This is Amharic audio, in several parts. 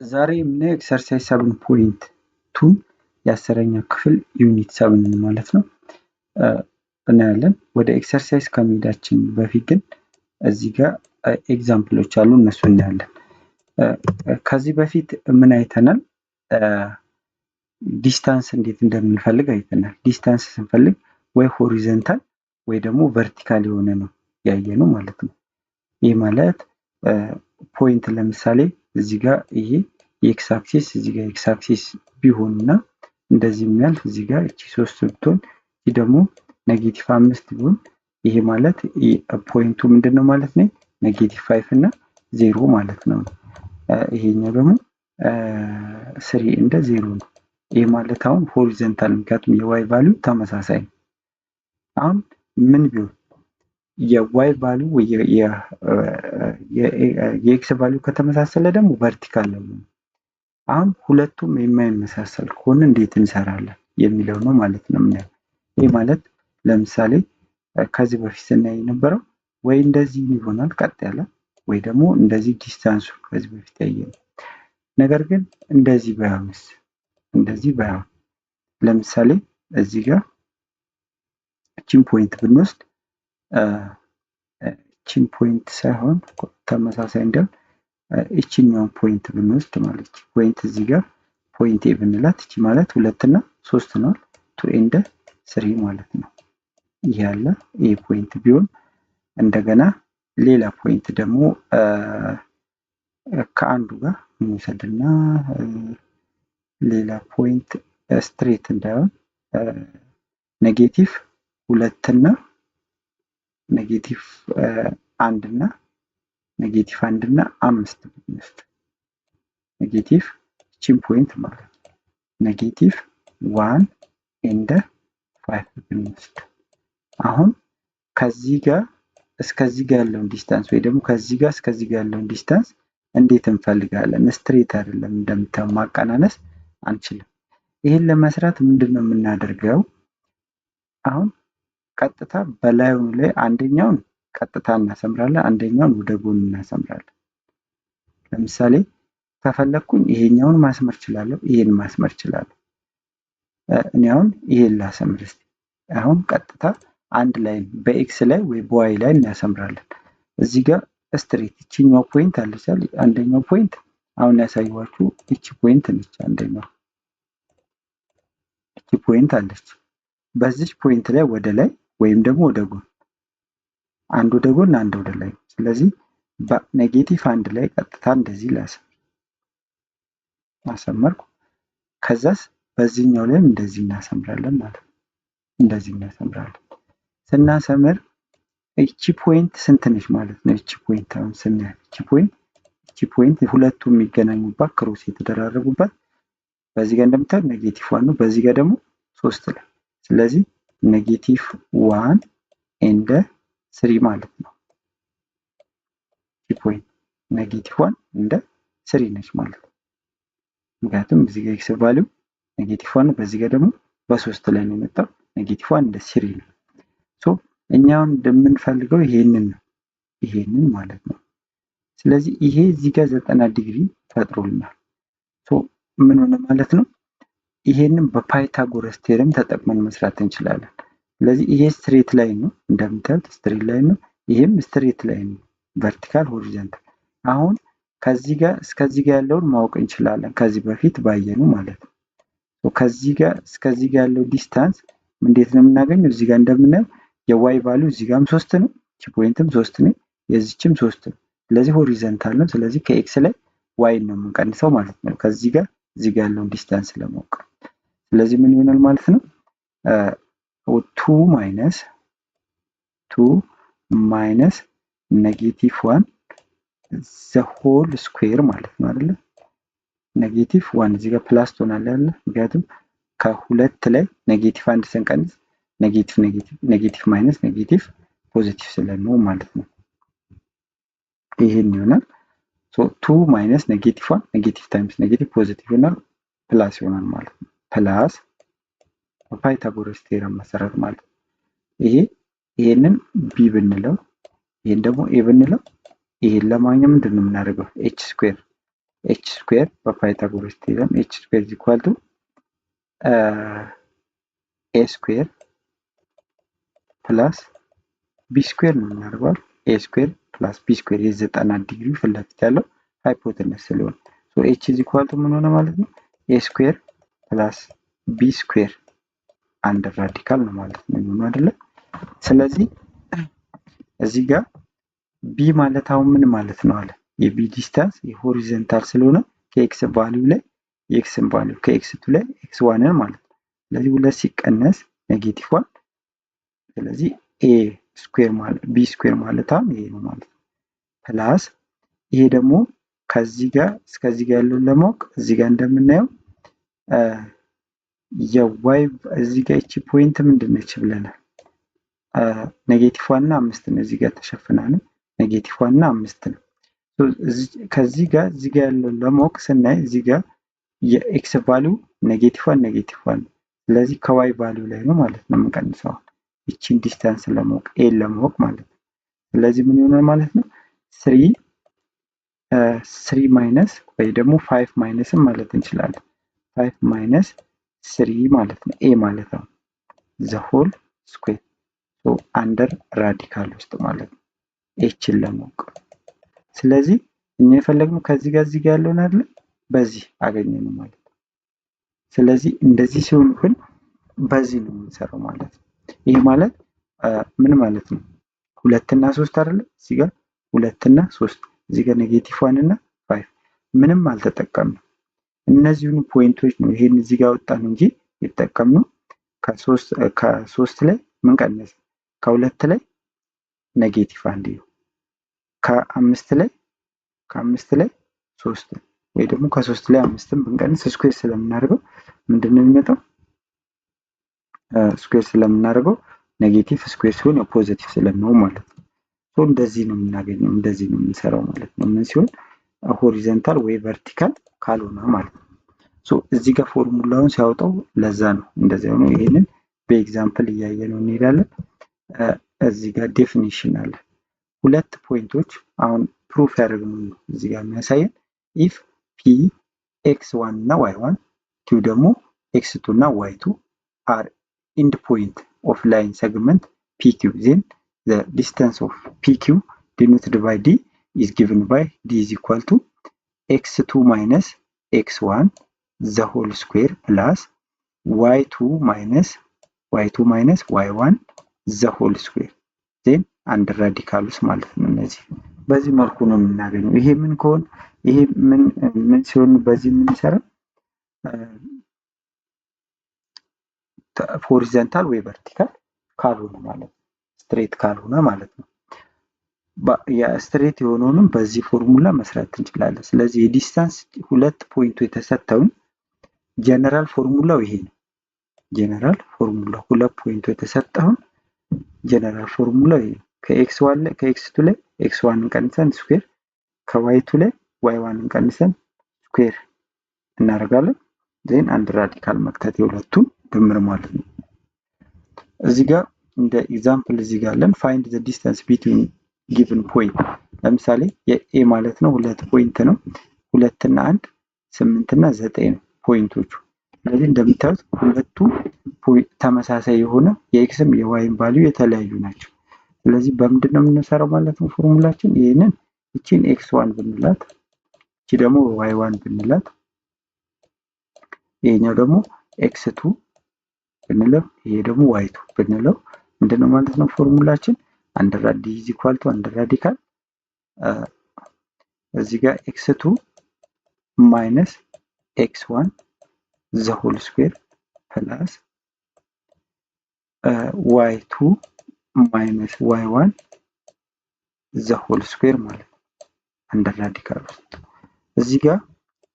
ዛሬ የምናየው ኤክሰርሳይዝ 7.2 የአስረኛ ክፍል ዩኒት 7 ማለት ነው እናያለን። ወደ ኤክሰርሳይዝ ከመሄዳችን በፊት ግን እዚህ ጋር ኤግዛምፕሎች አሉ፣ እነሱ እናያለን። ከዚህ በፊት ምን አይተናል? ዲስታንስ እንዴት እንደምንፈልግ አይተናል። ዲስታንስ ስንፈልግ ወይ ሆሪዞንታል ወይ ደግሞ ቨርቲካል የሆነ ነው ያየነው ማለት ነው። ይህ ማለት ፖይንት ለምሳሌ እዚህ ጋር ይሄ የኤክስ አክሲስ እዚህ ጋር ኤክስ አክሲስ ቢሆንና እንደዚህ የሚያልፍ እዚህ ጋር እቺ 3 ብትሆን ይህ ደግሞ -5 ቢሆን ይሄ ማለት ፖይንቱ ምንድነው ማለት ነው? -5 እና 0 ማለት ነው። ይሄኛው ደግሞ 3 እንደ 0 ነው። ይሄ ማለት አሁን ሆሪዞንታል፣ ምክንያቱም የዋይ ቫልዩ ተመሳሳይ ነው። አሁን ምን ቢሆን የዋይ ቫልዩ የኤክስ ቫልዩ ከተመሳሰለ ደግሞ ቨርቲካል ነው። አሁን ሁለቱም የማይመሳሰል ከሆነ እንዴት እንሰራለን የሚለው ነው ማለት ነው። ይሄ ማለት ለምሳሌ ከዚህ በፊት ስናይ የነበረው ወይ እንደዚህ ይሆናል ቀጥ ያለ፣ ወይ ደግሞ እንደዚህ ዲስታንሱ ከዚህ በፊት ያየነው። ነገር ግን እንደዚህ ባይሆንስ? እንደዚህ ባይሆን ለምሳሌ እዚህ ጋር እቺን ፖይንት ብንወስድ እቺን ፖይንት ሳይሆን ተመሳሳይ እንዲሆን እቺኛውን ፖይንት ብንወስድ ማለት ነው። ፖይንት እዚህ ጋር ፖይንት ኤ ብንላት እቺ ማለት 2 እና 3 ነው፣ 2 ኤንድ 3 ማለት ነው። ይሄ ያለ ኤ ፖይንት ቢሆን እንደገና ሌላ ፖይንት ደግሞ ከአንዱ ጋር እንውሰድና ሌላ ፖይንት ስትሬት እንዳይሆን -2 እና -1 እና -1 እና 5 ብንወስድ ኔጌቲቭ እቺን ፖይንት ማለት ነው -1 ኤንድ 5 ብንወስድ አሁን ከዚህ ጋር እስከዚህ ጋር ያለውን ዲስታንስ ወይ ደግሞ ከዚህ ጋር እስከዚህ ጋር ያለውን ዲስታንስ እንዴት እንፈልጋለን? ስትሬት አይደለም፣ እንደምታው ማቀናነስ አንችልም። ይሄን ለመስራት ምንድነው የምናደርገው? አሁን ቀጥታ በላዩ ላይ አንደኛውን ቀጥታ እናሰምራለን፣ አንደኛውን ወደ ጎን እናሰምራለን። ለምሳሌ ከፈለኩኝ ይሄኛውን ማስመር እችላለሁ፣ ይሄን ማስመር እችላለሁ። እኔ አሁን ይሄን ላሰምር እስቲ። አሁን ቀጥታ አንድ ላይ በኤክስ ላይ ወይ በዋይ ላይ እናሰምራለን። እዚህ ጋር ስትሬት እቺኛው ፖይንት አለች አይደል? አንደኛው ፖይንት አሁን ያሳየኋችሁ እቺ ፖይንት ነች። አንደኛው እቺ ፖይንት አለች። በዚች ፖይንት ላይ ወደ ላይ ወይም ደግሞ ወደ ጎን፣ አንድ ወደ ጎን አንድ ወደ ላይ። ስለዚህ በ-1 ላይ ቀጥታ እንደዚህ አሰመርኩ። ከዛስ በዚህኛው ላይም እንደዚህ እናሰምራለን ማለት ነው። እንደዚህ እናሰምራለን። ስናሰምር እቺ ፖይንት ስንት ነች ማለት ነው? እቺ ፖይንት አሁን ስናያት እቺ ፖይንት ሁለቱ የሚገናኙባት ክሮስ የተደራረጉባት በዚህ ጋር እንደምታዩት -1 ነው፣ በዚህ ጋር ደግሞ 3 ላይ። ስለዚህ -1 ኤንድ 3 ማለት ነው። እቺ ፖይንት -1 ኤንድ 3 ነች ማለት ነው። ምክንያቱም እዚህ ጋር ኤክስ ቫልዩ -1 ነው፣ በዚህ ጋር ደግሞ በ3 ላይ ነው የመጣው። -1 ኤንድ 3 ነው። ሶ እኛውን እንደምንፈልገው ይሄንን ማለት ነው። ስለዚህ ይሄ እዚህ ጋር 90 ዲግሪ ፈጥሮልናል። ሶ ምን ሆነ ማለት ነው? ይሄንን በፓይታጎረስ ቴረም ተጠቅመን መስራት እንችላለን። ስለዚህ ይሄ ስትሬት ላይን ነው፣ እንደምታዩት ስትሬት ላይን ነው። ይሄም ስትሬት ላይን ነው፣ ቨርቲካል ሆሪዞንታል። አሁን ከዚህ ጋር እስከዚህ ጋር ያለውን ማወቅ እንችላለን፣ ከዚህ በፊት ባየኑ ማለት ነው። ከዚህ ጋር እስከዚህ ጋር ያለው ዲስታንስ እንዴት ነው የምናገኘው? እዚህ ጋር እንደምናየው የዋይ ቫልዩ እዚህ ጋርም 3 ነው፣ እቺ ፖይንትም 3 ነው፣ የዚህችም 3 ነው። ስለዚህ ሆሪዞንታል ነው። ስለዚህ ከኤክስ ላይ ዋይ ነው የምንቀንሰው ማለት ነው፣ ከዚህ ጋር እዚህ ጋር ያለውን ዲስታንስ ለማወቅ። ስለዚህ ምን ይሆናል ማለት ነው? 2 ማይነስ -1 ዘ ሆል ስኩዌር ማለት ነው አይደለ? -1 እዚህ ጋር ፕላስ ትሆናለች አይደለ? ምክንያቱም ከሁለት ላይ -1 ስንቀንስ ኔጌቲቭ ማይነስ ኔጌቲቭ ፖዚቲቭ ስለሚሆን ማለት ነው። ይሄን ይሆናል። ሶ 2 ማይነስ -1 ኔጌቲቭ ታይምስ ኔጌቲቭ ፖዚቲቭ ይሆናል፣ ፕላስ ይሆናል ማለት ነው። ፕላስ በፓይታጎረስ ቴረም መሰረት ማለት ነው። ይሄንን ቢ ብንለው፣ ይሄን ደግሞ ኤ ብንለው፣ ይሄን ለማግኘት ምንድነው የምናደርገው? ኤች ስኩዌር ኤች ስኩዌር በፓይታጎረስ ቴረም ኤች ስኩዌር ኢዝ ኢኳል ቱ ኤ ስኩዌር ፕላስ ቢ ስኩዌር ነው የምናደርገው። ኤ ስኩዌር ፕላስ ቢ ስኩዌር የ90 ዲግሪ ፊት ለፊት ያለው ሃይፖተነስ ስለሆነ ሶ ኤች ኢዝ ኢኳል ቱ ምን ሆነ ማለት ነው? ኤ ስኩዌር ፕላስ ቢ ስኩዌር አንድ ራዲካል ነው ማለት ነው የሚሆነው አይደለ? ስለዚህ እዚህ ጋር ቢ ማለት አሁን ምን ማለት ነው አለ የቢ ዲስታንስ የሆሪዞንታል ስለሆነ ከኤክስ ቫልዩ ላይ የኤክስን ቫልዩ ከኤክስ ቱ ላይ ኤክስ ዋንን ማለት ነው። ስለዚህ ሁለት ሲቀነስ ኔጌቲቭ ዋን ስለዚህ ኤ ስኩዌር ማለት ቢ ስኩዌር ማለት አሁን ይሄ ነው ማለት ነው። ፕላስ ይሄ ደግሞ ከዚህ ጋር እስከዚህ ጋር ያለውን ለማወቅ እዚህ ጋር እንደምናየው የዋይ እዚህ ጋር እቺ ፖይንት ምንድነች ብለናል? ኔጌቲቭ ዋን እና 5 ነው እዚህ ጋር ተሸፍና ነው። ኔጌቲቭ ዋን እና 5 ነው። ከዚህ ጋር እዚህ ጋር ያለውን ለማወቅ ስናይ እዚህ ጋር የኤክስ ቫልዩ ኔጌቲቭ ዋን ስለዚህ ከዋይ ቫልዩ ላይ ነው ማለት ነው የምንቀንሰው እቺን ዲስታንስ ለማወቅ ኤን ለማወቅ ማለት ነው። ስለዚህ ምን ይሆናል ማለት ነው 3 ማይነስ ወይ ደግሞ 5 ማይነስም ማለት እንችላለን 5 ማይነስ 3 ማለት ነው ኤ ማለት ነው ዘ ሆል ስኩዌር ሶ አንደር ራዲካል ውስጥ ማለት ነው ኤችን ለማወቅ። ስለዚህ እኛ የፈለግነው ከዚህ ጋር እዚህ ጋር ያለውን አይደል በዚህ አገኘነው ማለት ነው። ስለዚህ እንደዚህ ሲሆን ግን በዚህ ነው የምንሰራው ማለት ነው። ይሄ ማለት ምን ማለት ነው? 2 እና 3 አይደል እዚህ ጋር 2 እና 3 እዚህ ጋር ኔጌቲቭ 1 እና 5 ምንም አልተጠቀምንም። እነዚህን ፖይንቶች ነው ይሄን እዚህ ጋር ወጣን እንጂ የተጠቀምነው ከ3 ላይ ምን ቀነሰ? ከ2 ላይ ኔጌቲቭ 1 ነው። ከ5 ላይ 3 ወይ ደግሞ ከ3 ላይ 5ን ብንቀንስ ስኩዌር ስለምናደርገው ምንድነው የሚመጣው? ስኩዌር ስለምናደርገው ኔጌቲቭ ስኩዌር ሲሆን ፖዚቲቭ ስለሚሆን ማለት ነው። ሶ እንደዚህ ነው የምናገኘው እንደዚህ ነው የምንሰራው ማለት ነው። ምን ሲሆን ሆሪዞንታል ወይ ቨርቲካል ካልሆነ ማለት ነው። ሶ እዚህ ጋር ፎርሙላውን ሲያወጣው ለዛ ነው እንደዚህ ሆኖ ይሄንን በኤግዛምፕል እያየነው እንሄዳለን። እዚህ ጋር ዴፊኒሽን አለ። ሁለት ፖይንቶች አሁን ፕሩፍ ያደርግነው እዚህ ጋር የሚያሳየን ኢፍ ፒ x1 እና y1 q ደግሞ x2 እና y2 are end point of line segment pq then the distance of pq denoted by d is given by d is equal to x2 minus x1 the whole square plus y2 minus y1 the whole square then አንድ ራዲካሉስ ማለት ነው። እነዚህ በዚህ መልኩ ነው የምናገኘው። ይሄ ምን ከሆነ ይሄ ምን ሲሆን በዚህ ምን ይሰራል? ሆሪዞንታል ወይ ቨርቲካል ካልሆነ ማለት ነው። ስትሬት ካልሆነ ማለት ነው። ስትሬት የሆነውንም በዚህ ፎርሙላ መስራት እንችላለን። ስለዚህ የዲስታንስ ሁለት ፖይንቱ የተሰጠውን ጀነራል ፎርሙላው ይሄ ነው። ጀነራል ፎርሙላ ሁለት ፖይንቱ የተሰጠውን ጀነራል ፎርሙላው ይሄ ከኤክስ1 ላይ ከኤክስ2 ላይ ኤክስ1 እንቀንሰን ስኩዌር ከዋይ2 ላይ ዋይ1 እንቀንሰን ስኩዌር እናደርጋለን። ዜን አንድ ራዲካል መክተት የሁለቱም ድምር ማለት ነው። እዚህ ጋር እንደ ኤግዛምፕል እዚህ ጋር አለን ፋይንድ ዘ ዲስታንስ ቢትዊን ጊቭን ፖይንት። ለምሳሌ የኤ ማለት ነው 2 ፖይንት ነው 2 እና 1 8 እና 9 ነው ፖይንቶቹ። ስለዚህ እንደምታዩት ሁለቱ ተመሳሳይ የሆነ የኤክስም የዋይም ቫልዩ የተለያዩ ናቸው። ስለዚህ በምንድን ነው የምንሰራው ማለት ነው ፎርሙላችን ይሄንን እቺን x1 ብንላት እቺ ደግሞ y1 ብንላት ይሄኛው ደግሞ x2 ብንለው ይሄ ደግሞ y2 ብንለው ምንድነው ማለት ነው ፎርሙላችን አንድ ራዲካል እዚህ ጋር x2 minus x1 the whole square plus y2 minus y1 the whole square ማለት አንድ ራዲካል ውስጥ እዚህ ጋር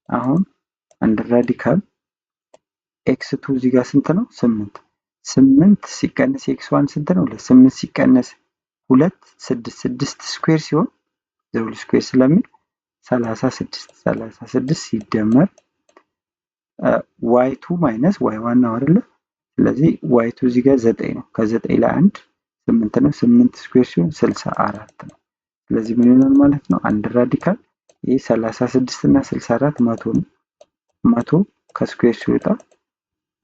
አሁን አንድ ራዲካል x2 እዚህ ጋር ስንት ነው 8 ሲቀነስ x1 ስንት ነው 8 ሲቀነስ 2 6 ስኩዌር ሲሆን the whole square ስለሚል 36 ሲደመር y2 minus y1 ነው አይደል? ስለዚህ y2 እዚህ ጋር 9 ነው። ከ9 ላይ 1 8 ነው። 8 ስኩዌር ሲሆን 64 ነው። ስለዚህ ምን ይሆናል ማለት ነው? አንድ ራዲካል ይሄ 36 እና 64 መቶ ነው። መቶ ከስኩዌር ሲወጣ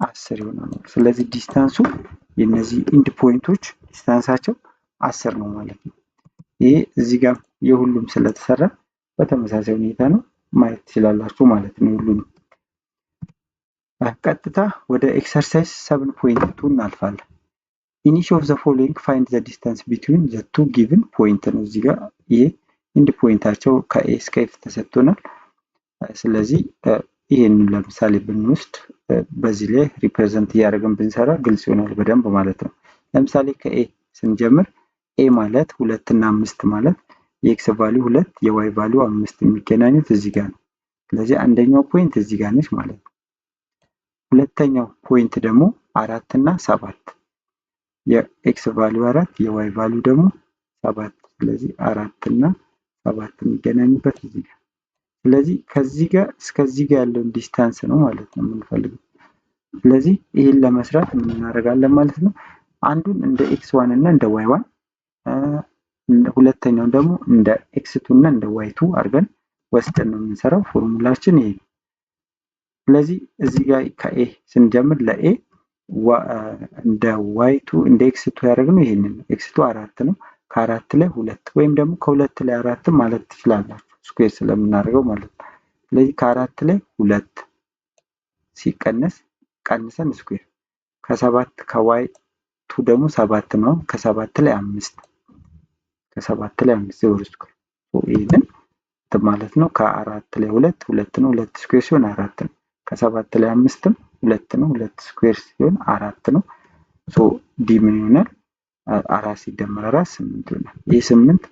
10 ይሆናል። ስለዚህ ዲስታንሱ የነዚህ ኢንድ ፖይንቶች ዲስታንሳቸው 10 ነው ማለት ነው። ይሄ እዚህ ጋር የሁሉም ስለተሰራ በተመሳሳይ ሁኔታ ነው ማየት ትችላላችሁ ማለት ነው ሁሉንም። ቀጥታ ወደ ኤክሰርሳይዝ 7.2 እናልፋለን። ኢን ኢች ኦፍ ዘ ፎሎዊንግ ፋይንድ ዘ ዲስታንስ ቢትዊን ዘ ቱ ጊቭን ፖይንት ነው። እዚህ ጋር ይሄ ኢንድ ፖይንታቸው ከኤ እስከ ኤፍ ተሰጥቶናል። ስለዚህ ይሄንን ለምሳሌ ብንወስድ በዚህ ላይ ሪፕሬዘንት እያደረግን ብንሰራ ግልጽ ይሆናል በደንብ ማለት ነው። ለምሳሌ ከኤ ስንጀምር ኤ ማለት 2 እና 5 ማለት የኤክስ ቫልዩ 2 የዋይ ቫልዩ 5 የሚገናኙት እዚህ ጋር ነው። ስለዚህ አንደኛው ፖይንት እዚህ ጋር ነች ማለት ነው። ሁለተኛው ፖይንት ደግሞ 4 እና 7 የኤክስ ቫልዩ 4 የዋይ ቫልዩ ደግሞ 7 ስለዚህ 4 እና 7 የሚገናኙበት እዚህ ጋር። ስለዚህ ከዚህ ጋር እስከዚህ ጋር ያለውን ዲስታንስ ነው ማለት ነው የምንፈልገው። ስለዚህ ይሄን ለመስራት ምን እናደርጋለን ማለት ነው? አንዱን እንደ x1 እና እንደ y1 ሁለተኛውን ደግሞ እንደ x2 እና እንደ y2 አድርገን ወስደን ነው የምንሰራው። ፎርሙላችን ይሄ ነው። ስለዚህ እዚህ ጋር ከኤ ስንጀምር ለኤ እንደ y2 እንደ x2 ያደረግነው ይሄንን ነው። x2 4 ነው። ከአራት ላይ 2 ወይም ደግሞ ከሁለት ላይ 4 ማለት ትችላላችሁ ስኩዌር ስለምናደርገው ማለት ነው። ስለዚህ ከአራት ላይ 2 ሲቀነስ ቀንሰን ስኩዌር ከ7 ከy2 ደግሞ 7 ነው። ከ7 ላይ 5 ከ7 ላይ 5 ዞር ስኩዌር ይሄንን ማለት ነው። ከአራት ላይ 2 2 ነው። 2 ስኩዌር ሲሆን 4 ነው። ከ7 ላይ 5ም 2 ነው። 2 ስኩዌር ሲሆን 4 ነው። ሶ ዲ ምን ይሆናል? 4 ሲደመር 4 8 ይሆናል። ይህ 8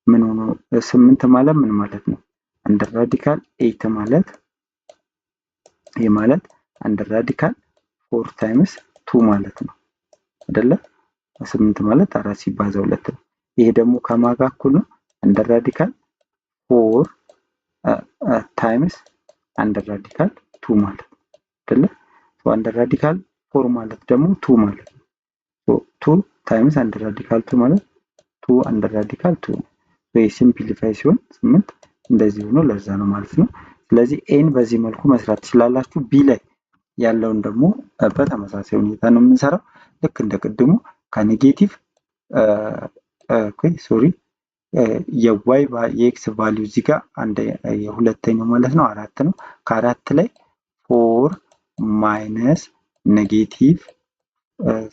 ምን ሆኖ 8 ማለት ምን ማለት ነው? አንደር ራዲካል 8 ማለት ይሄ ማለት አንደር ራዲካል 4 ታይምስ 2 ማለት ነው አይደለ? 8 ማለት 4 ሲባዛ 2 ነው። ይሄ ደግሞ ከማጋ እኩል ነው አንደር ራዲካል 4 ታይምስ አንደር ራዲካል 2 ማለት ነው አይደለ? ሶ አንደር ራዲካል 4 ማለት ደግሞ 2 ማለት ነው። ሶ 2 ታይምስ አንደር ራዲካል 2 ማለት 2 አንደር ራዲካል 2 ነው። ሶ ሲምፕሊፋይ ሲሆን 8 እንደዚህ ሆኖ ለዛ ነው ማለት ነው። ስለዚህ ኤን በዚህ መልኩ መስራት ትችላላችሁ። ቢ ላይ ያለውን ደግሞ በተመሳሳይ ሁኔታ ነው የምንሰራው። ልክ እንደ ቅድሙ ከኔጌቲቭ የዋይ የኤክስ ቫልዩ እዚህ ጋር የሁለተኛው ማለት ነው 4 ነው። ከአራት ላይ 4 ማይነስ ኔጌቲቭ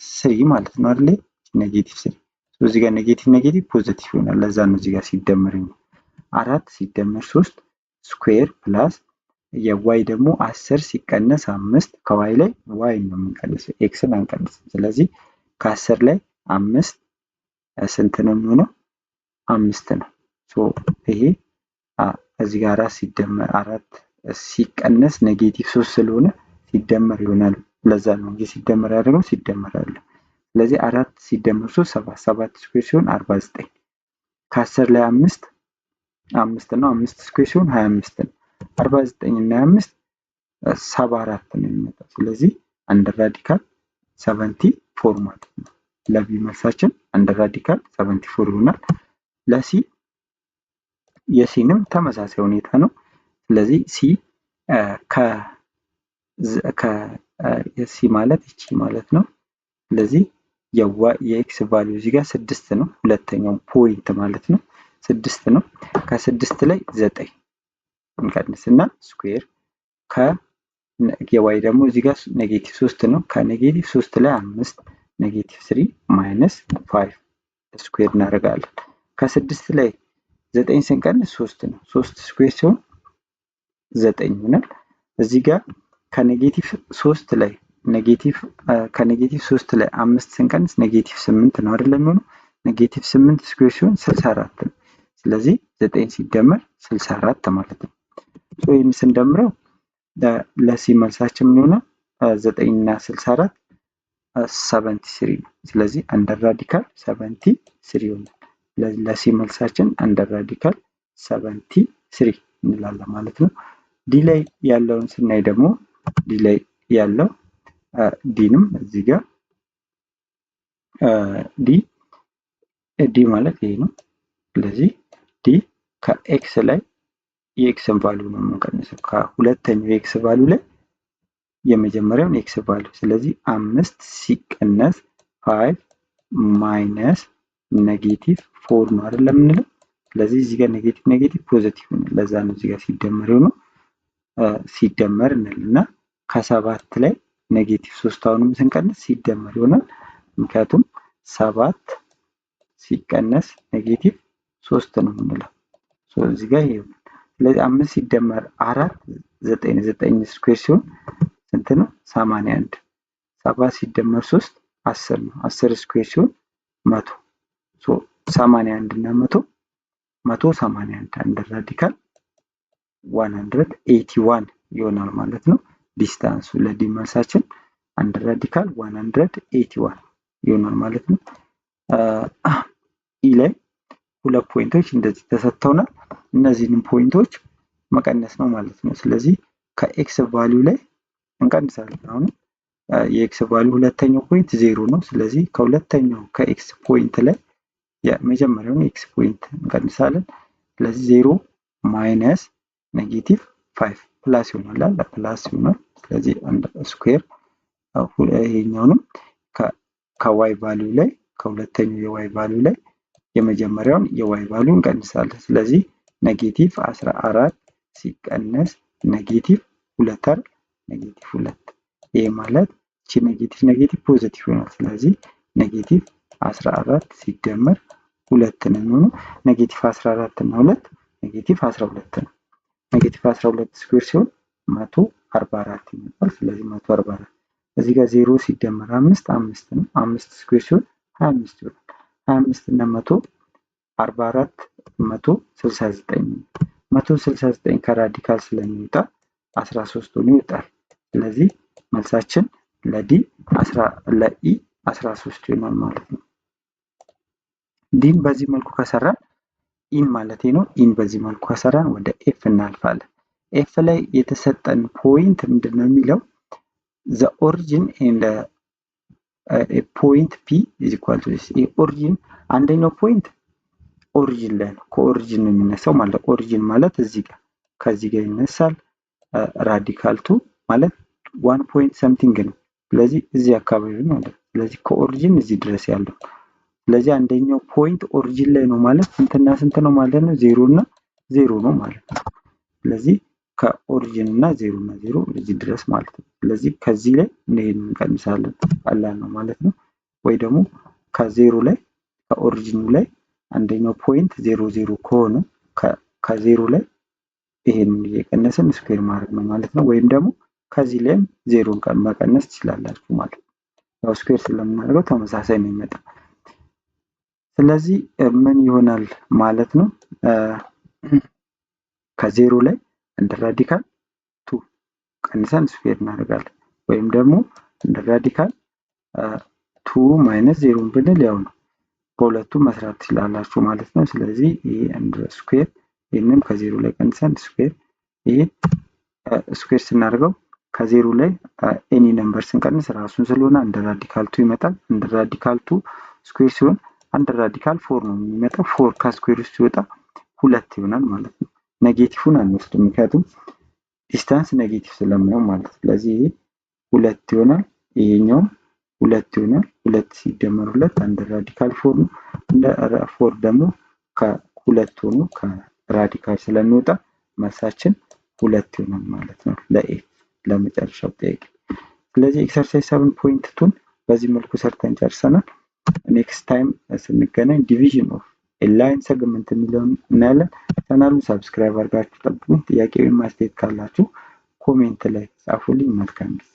3 ማለት ነው አይደል? ኔጌቲቭ 3 እዚህ ጋር ኔጌቲቭ ኔጌቲቭ ፖዚቲቭ ይሆናል። ለዛ ነው እዚህ ጋር ሲደመር ነው 4 ሲደመር 3 ስኩዌር ፕላስ የዋይ ደግሞ 10 ሲቀነስ 5 ከዋይ ላይ ዋይ ነው የምንቀንሰው ኤክስን አንቀንስም። ስለዚህ ከ10 ላይ 5 ስንት ነው የሚሆነው? 5 ነው። ሶ ይሄ እዚህ ጋር 4 ሲደመር 4 ሲቀነስ ኔጌቲቭ 3 ስለሆነ ሲደመር ይሆናል። ለዛ ነው እንጂ ሲደመር ያደረገው ሲደመር አለ። ስለዚህ 4 ሲደመር 3 7 7 ስኩዌር ሲሆን 49 ከ10 ላይ 5 ነው 5 ስኩዌር ሲሆን 25 ነው። 49 እና 25 74 ነው የሚመጣው። ስለዚህ አንደር ራዲካል 74 ማለት ነው። ለቢ መልሳችን አንደር ራዲካል 74 ይሆናል። ለሲ የሲንም ተመሳሳይ ሁኔታ ነው። ስለዚህ ሲ የሲ ማለት ይቺ ማለት ነው። ስለዚህ የኤክስ ቫልዩ እዚህ ጋር 6 ነው። ሁለተኛው ፖይንት ማለት ነው 6 ነው። ከ6 ላይ 9 እንቀንስና ስኩዌር የዋይ ደግሞ እዚህ ጋር ኔጌቲቭ 3 ነው። ከኔጌቲቭ 3 ላይ 5 ኔጌቲቭ 3 ማይነስ 5 ስኩዌር እናደርጋለን። ከ6 ላይ 9 ስንቀንስ 3 ነው። 3 ስኩዌር ሲሆን 9 ይሆናል። እዚህ ጋር ከኔጌቲቭ 3 ላይ ከኔጌቲቭ 3 ላይ 5 ስንቀንስ ኔጌቲቭ 8 ነው አይደለም የሚሆነው። ኔጌቲቭ 8 ስኩዌር ሲሆን 64 ነው። ስለዚህ 9 ሲደመር 64 ማለት ነው። ሶ ይህን ስንደምረው ለሲ መልሳችን ምን ይሆናል? 9 እና 64 73 ነው። ስለዚህ አንደር ራዲካል 73 ይሆናል። ለሲ መልሳችን አንደር ራዲካል 73 እንላለን ማለት ነው። ዲ ላይ ያለውን ስናይ ደግሞ ዲ ላይ ያለው ዲንም እዚህ ጋር ዲ ማለት ይሄ ነው። ስለዚህ ዲ ከኤክስ ላይ የኤክስን ቫልዩ ነው የምንቀንሰው ከሁለተኛው የኤክስ ቫልዩ ላይ የመጀመሪያውን ኤክስ ቫልዩ። ስለዚህ 5 ሲቀነስ 5 ማይነስ -4 ነው አይደል የምንለው። ስለዚህ እዚህ ጋር ኔጌቲቭ ፖዚቲቭ ነው። ለዛ ነው እዚህ ጋር ሲደመር ነው ሲደመር እንልና ከ7 ላይ -3 አሁንም ስንቀንስ ሲደመር ይሆናል። ምክንያቱም 7 ሲቀነስ -3 ነው የምንለው። እዚህ ጋር ይሄ ስለዚህ 5 ሲደመር 4 9 ስኩዌር ሲሆን ስንት ነው? 81። 7 ሲደመር 3 10 ነው። 10 ስኩዌር ሲሆን 100። 81 እና 181 አንድ ራዲካል 181 ይሆናል ማለት ነው። ዲስታንሱ ለዲ መልሳችን አንድ ራዲካል 181 ይሆናል ማለት ነው። ኢ ላይ ሁለት ፖይንቶች እንደዚህ ተሰጥተውናል። እነዚህንም ፖይንቶች መቀነስ ነው ማለት ነው። ስለዚህ ከኤክስ ቫልዩ ላይ እንቀንሳለን። አሁን የኤክስ ቫልዩ ሁለተኛው ፖይንት 0 ነው። ስለዚህ ከሁለተኛው ከኤክስ ፖይንት ላይ የመጀመሪያውን ኤክስ ፖይንት እንቀንሳለን። ስለዚህ 0 ማይነስ -5 ፕላስ ይሆናል ፕላስ ይሆናል። ስለዚህ አንድ ስኩዌር ይሄኛውንም ከዋይ ቫልዩ ላይ ከሁለተኛው የዋይ ቫልዩ ላይ የመጀመሪያውን የዋይ ቫልዩ እንቀንሳለን። ስለዚህ -14 ሲቀነስ -2 አይደል -2 ይሄ ማለት እቺ ኔጌቲቭ ፖዚቲቭ ይሆናል። ስለዚህ -14 ሲደመር 2 ነው የሚሆነው። -14 እና 2 -12 ነው። -12 ስኩዌር ሲሆን 144 ይመጣል። ስለዚህ 144 እዚህ ጋር 0 ሲደመር 5 ነው። 5 ስኩዌር ሲሆን 25 ይሆናል። 25 እና 144 169 169 ከራዲካል ስለሚወጣ 13 ሆኖ ይወጣል። ስለዚህ መልሳችን ለኢ 13 ይሆናል ማለት ነው። ዲን በዚህ መልኩ ከሰራን ኢን ማለት ነው። ኢን በዚህ መልኩ ከሰራን ወደ ኤፍ እናልፋለን። ኤፍ ላይ የተሰጠን ፖይንት ምንድነው የሚለው the origin and point p is equal to this። ኦሪጂን አንደኛው ፖይንት ኦሪጂን ላይ ነው። ከኦሪጂን ነው የሚነሳው ማለት ኦሪጂን ማለት እዚህ ጋር ከዚህ ጋር ይነሳል። ራዲካል 2 ማለት 1 ፖይንት ሰምቲንግ ነው። ስለዚህ እዚህ አካባቢ ነው ማለት። ስለዚህ ከኦሪጂን እዚህ ድረስ ያለው ስለዚህ አንደኛው ፖይንት ኦሪጂን ላይ ነው ማለት ስንትና ስንት ነው ማለት ነው? 0 እና 0 ነው ማለት ነው። ስለዚህ ከኦሪጂን እና 0 እና 0 እዚህ ድረስ ማለት ነው። ስለዚህ ከዚህ ላይ ይሄን እንቀንሳለን ቀላል ነው ማለት ነው። ወይ ደግሞ ከ0 ላይ ከኦሪጂኑ ላይ አንደኛው ፖይንት 0 ከሆነ ከ0 ላይ ይሄን እየቀነስን ስኩዌር ማድረግ ነው ማለት ነው። ወይም ደግሞ ከዚህ ላይም 0ን መቀነስ ትችላላችሁ ማለት ነው። ያው ስኩዌር ስለምናደርገው ተመሳሳይ ነው የሚመጣው። ስለዚህ ምን ይሆናል ማለት ነው? ከ0 ላይ እንደ ራዲካል 2 ቀንሰን ስኩዌር እናደርጋለን። ወይም ደግሞ እንደ ራዲካል 2 ማይነስ 0 ብንል ያው ነው። በሁለቱም መስራት ትችላላችሁ ማለት ነው። ስለዚህ ይሄ እንደ ስኩዌር ይሄንም ከ0 ላይ ቀንሰን ስኩዌር ይሄ ስኩዌር ስናደርገው ከ0 ላይ ኤኒ ነምበር ስንቀንስ ራሱን ስለሆነ እንደ ራዲካል 2 ይመጣል። እንደ ራዲካል 2 ስኩዌር ሲሆን አንድ ራዲካል 4 ነው የሚመጣው። 4 ከስኩዌር ውስጥ ሲወጣ 2 ይሆናል ማለት ነው። ኔጌቲቭን አንወስድም ምክንያቱም ዲስታንስ ኔጌቲቭ ስለማይሆን ማለት ነው። ስለዚህ ይሄ 2 ይሆናል። ይሄኛውም 2 ይሆናል። 2 ሲደመር 2 አንድ ራዲካል 4 ነው። እንደ 4 ደግሞ ከ2 ሆኖ ከራዲካል ስለሚወጣ መልሳችን 2 ይሆናል ማለት ነው ለኤፍ ለመጨረሻው ጥያቄ። ስለዚህ ኤክሰርሳይዝ 7.2 በዚህ መልኩ ሰርተን ጨርሰናል። ኔክስት ታይም ስንገናኝ ዲቪዥን ኦፍ ላይን ሰግመንት የሚለውን እናያለን። ቻናሉን ሰብስክራይብ አድርጋችሁ ጠብቁ። ጥያቄ ወይም አስተያየት ካላችሁ ኮሜንት ላይ ጻፉልኝ። መልካም ጊዜ